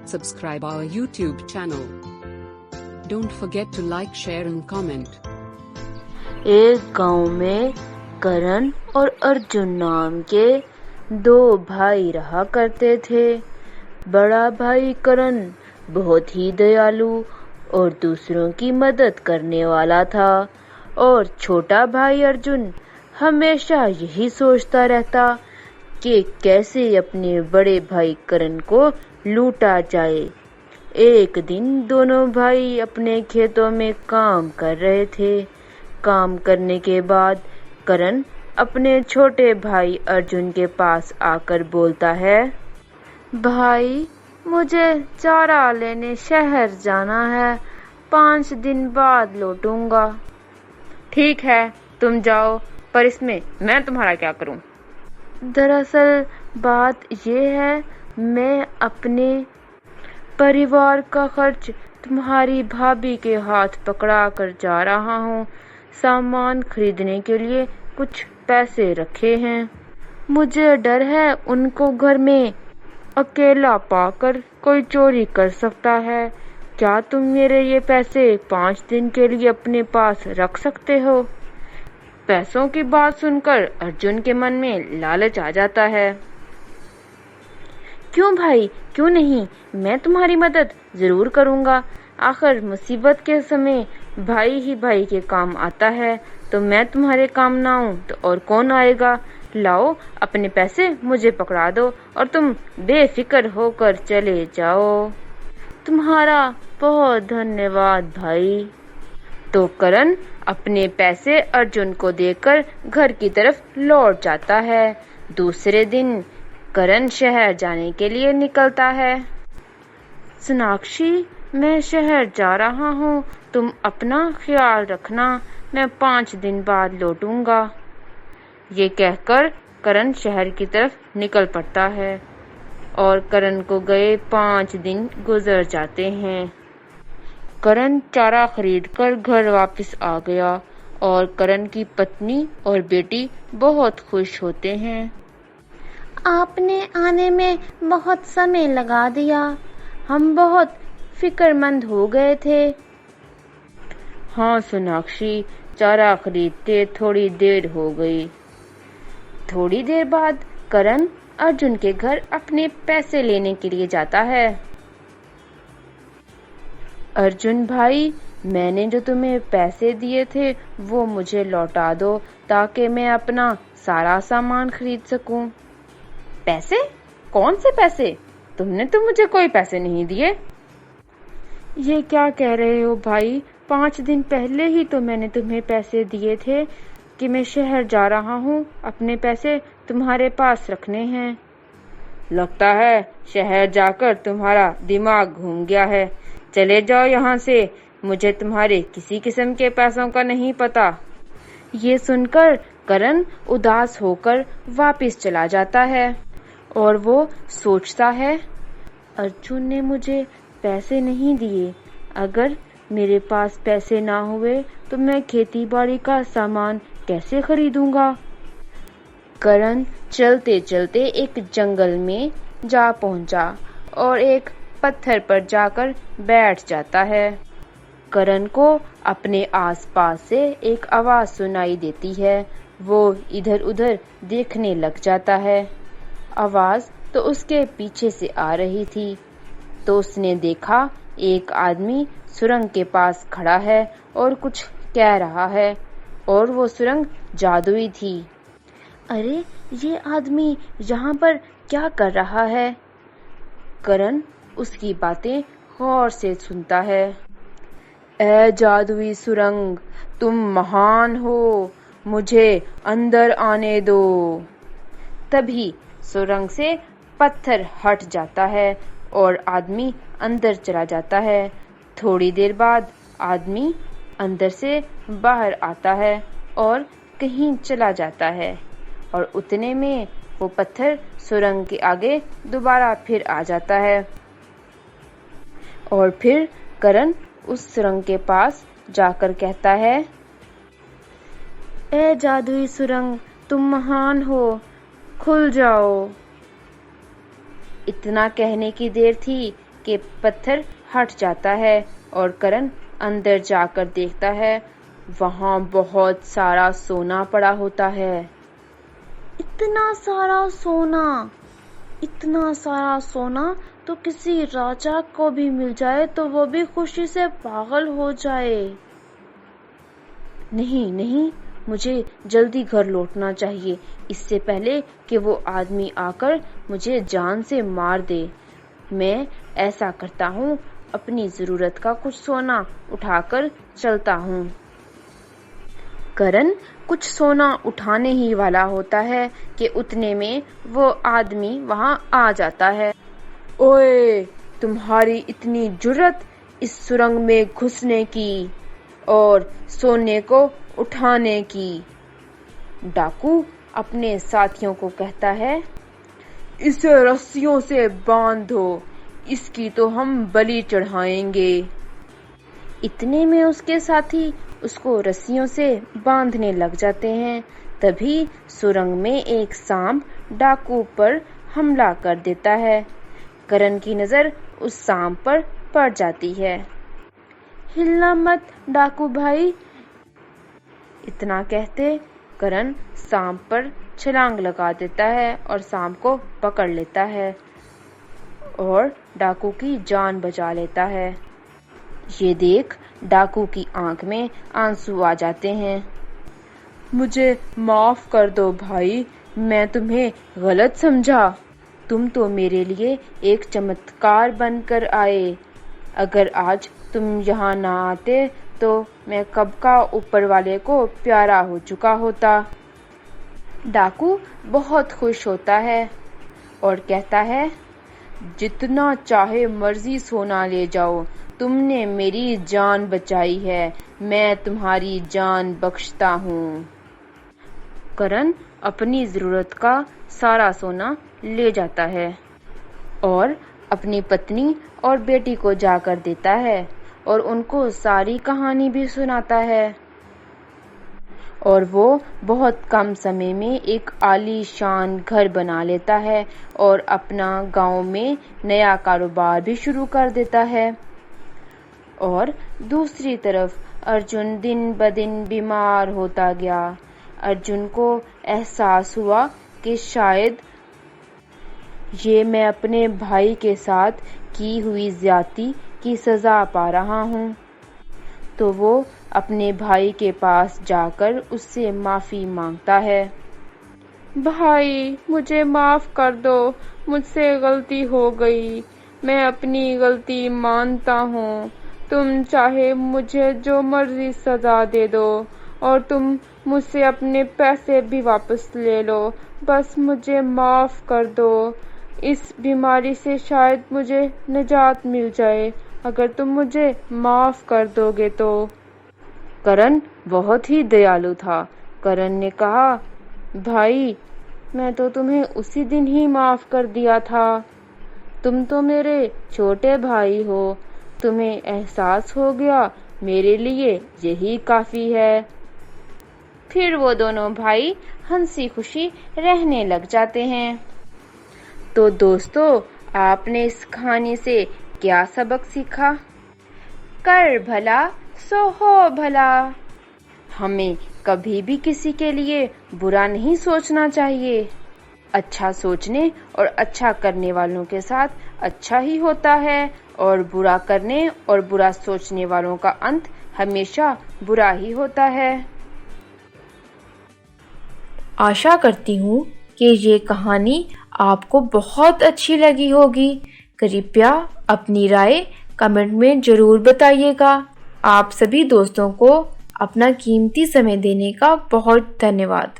subscribe our YouTube channel. Don't forget to like, share and comment. एक गांव में करण और अर्जुन नाम के दो भाई रहा करते थे। बड़ा भाई करण बहुत ही दयालु और दूसरों की मदद करने वाला था और छोटा भाई अर्जुन हमेशा यही सोचता रहता कि कैसे अपने बड़े भाई करण को लूटा जाए। एक दिन दोनों भाई अपने खेतों में काम कर रहे थे। काम करने के बाद करण अपने छोटे भाई अर्जुन के पास आकर बोलता है, भाई मुझे चारा लेने शहर जाना है, 5 दिन बाद लौटूंगा। ठीक है, तुम जाओ, पर इसमें मैं तुम्हारा क्या करूं? दरअसल बात ये है, मैं अपने परिवार का खर्च तुम्हारी भाभी के हाथ पकड़ा कर जा रहा हूँ। सामान खरीदने के लिए कुछ पैसे रखे हैं। मुझे डर है उनको घर में अकेला पाकर कोई चोरी कर सकता है। क्या तुम मेरे ये पैसे 5 दिन के लिए अपने पास रख सकते हो? पैसों की बात सुनकर अर्जुन के मन में लालच आ जाता है। क्यों भाई, क्यों नहीं, मैं तुम्हारी मदद जरूर करूंगा। आखिर मुसीबत के समय भाई ही भाई के काम आता है, तो मैं तुम्हारे काम ना आऊं तो और कौन आएगा। लाओ अपने पैसे मुझे पकड़ा दो और तुम बेफिक्र होकर चले जाओ। तुम्हारा बहुत धन्यवाद भाई। तो करण अपने पैसे अर्जुन को देकर घर की तरफ लौट जाता है। दूसरे दिन करण शहर जाने के लिए निकलता है। सोनाक्षी, मैं शहर जा रहा हूँ, तुम अपना ख्याल रखना, मैं 5 दिन बाद लौटूंगा। ये कहकर करण शहर की तरफ निकल पड़ता है और करण को गए 5 दिन गुजर जाते हैं। करण चारा खरीदकर घर वापस आ गया और करण की पत्नी और बेटी बहुत खुश होते हैं। आपने आने में बहुत समय लगा दिया, हम बहुत फिक्रमंद हो गए थे। हाँ सोनाक्षी, चारा खरीदते थोड़ी देर हो गई। थोड़ी देर बाद करण अर्जुन के घर अपने पैसे लेने के लिए जाता है। अर्जुन भाई, मैंने जो तुम्हें पैसे दिए थे वो मुझे लौटा दो ताकि मैं अपना सारा सामान खरीद सकूं। पैसे? कौन से पैसे? तुमने तो मुझे कोई पैसे नहीं दिए। ये क्या कह रहे हो भाई, 5 दिन पहले ही तो मैंने तुम्हें पैसे दिए थे कि मैं शहर जा रहा हूँ, अपने पैसे तुम्हारे पास रखने हैं। लगता है शहर जाकर तुम्हारा दिमाग घूम गया है। चले जाओ यहाँ से, मुझे तुम्हारे किसी किस्म के पैसों का नहीं पता। ये सुनकर करण उदास होकर वापस चला जाता है और वो सोचता है, अर्जुन ने मुझे पैसे नहीं दिए। अगर मेरे पास पैसे ना हुए तो मैं खेती बाड़ी का सामान कैसे खरीदूंगा। करण चलते चलते एक जंगल में जा पहुंचा और एक पत्थर पर जाकर बैठ जाता है। करण को अपने आसपास से एक आवाज सुनाई देती है। वो इधर उधर देखने लग जाता है। आवाज तो उसके पीछे से आ रही थी। तो उसने देखा एक आदमी सुरंग के पास खड़ा है और कुछ कह रहा है और वो सुरंग जादुई थी। अरे, ये आदमी यहाँ पर क्या कर रहा है? करण उसकी बातें गौर से सुनता है। ए जादुई सुरंग, तुम महान हो, मुझे अंदर आने दो। तभी सुरंग से पत्थर हट जाता है और आदमी अंदर चला जाता है। थोड़ी देर बाद आदमी अंदर से बाहर आता है और कहीं चला जाता है और उतने में वो पत्थर सुरंग के आगे दोबारा फिर आ जाता है और फिर करण उस सुरंग के पास जाकर कहता है, ए जादुई सुरंग, तुम महान हो, खुल जाओ। इतना कहने की देर थी कि पत्थर हट जाता है और करण अंदर जाकर देखता है वहां बहुत सारा सोना पड़ा होता है। इतना सारा सोना तो किसी राजा को भी मिल जाए तो वो भी खुशी से पागल हो जाए। नहीं, मुझे जल्दी घर लौटना चाहिए, इससे पहले कि वो आदमी आकर मुझे जान से मार दे। मैं ऐसा करता हूँ, अपनी जरूरत का कुछ सोना उठाकर चलता हूँ। करण कुछ सोना उठाने ही वाला होता है कि उतने में वो आदमी वहां आ जाता है। ओए, तुम्हारी इतनी जुर्रत इस सुरंग में घुसने की और सोने को उठाने की। डाकू अपने साथियों को कहता है, इसे रस्सियों से बांध दो, इसकी तो हम बलि चढ़ाएंगे। इतने में उसके साथी उसको रस्सियों से बांधने लग जाते हैं। तभी सुरंग में एक सांप डाकू पर हमला कर देता है। करण की नजर उस सांप पर पड़ जाती है। हिलना मत डाकू भाई। इतना कहते करण सांप पर छलांग लगा देता है और सांप को पकड़ लेता है और डाकू की जान बचा लेता है। ये देख डाकू की आंख में आंसू आ जाते हैं। मुझे माफ कर दो भाई, मैं तुम्हें गलत समझा। तुम तो मेरे लिए एक चमत्कार बनकर आए। अगर आज तुम यहाँ ना आते तो मैं कब का ऊपर वाले को प्यारा हो चुका होता। डाकू बहुत खुश होता है और कहता है, जितना चाहे मर्जी सोना ले जाओ, तुमने मेरी जान बचाई है, मैं तुम्हारी जान बख्शता हूँ। करण अपनी जरूरत का सारा सोना ले जाता है और अपनी पत्नी और बेटी को जाकर देता है और उनको सारी कहानी भी सुनाता है। और वो बहुत कम समय में एक आलीशान घर बना लेता है और अपना गांव में नया कारोबार भी शुरू कर देता है। और दूसरी तरफ अर्जुन दिन ब दिन बीमार होता गया। अर्जुन को एहसास हुआ कि शायद ये मैं अपने भाई के साथ की हुई ज्यादती की सजा पा रहा हूँ। तो वो अपने भाई के पास जाकर उससे माफी मांगता है। भाई, मुझे माफ कर दो, मुझसे गलती हो गई, मैं अपनी गलती मानता हूँ। तुम चाहे मुझे जो मर्जी सजा दे दो और तुम मुझसे अपने पैसे भी वापस ले लो, बस मुझे माफ कर दो। इस बीमारी से शायद मुझे निजात मिल जाए अगर तुम मुझे माफ कर दोगे तो। करण बहुत ही दयालु था। करण ने कहा, भाई, मैं तो तुम्हें उसी दिन ही माफ कर दिया था। तुम तो मेरे छोटे भाई हो, तुम्हें एहसास हो गया, मेरे लिए यही काफी है। फिर वो दोनों भाई हंसी खुशी रहने लग जाते हैं। तो दोस्तों, आपने इस कहानी से क्या सबक सीखा? कर भला सो हो भला। हमें कभी भी किसी के लिए बुरा नहीं सोचना चाहिए। अच्छा सोचने और अच्छा करने वालों के साथ अच्छा ही होता है और बुरा करने और बुरा सोचने वालों का अंत हमेशा बुरा ही होता है। आशा करती हूँ कि ये कहानी आपको बहुत अच्छी लगी होगी। कृपया अपनी राय कमेंट में जरूर बताइएगा। आप सभी दोस्तों को अपना कीमती समय देने का बहुत धन्यवाद।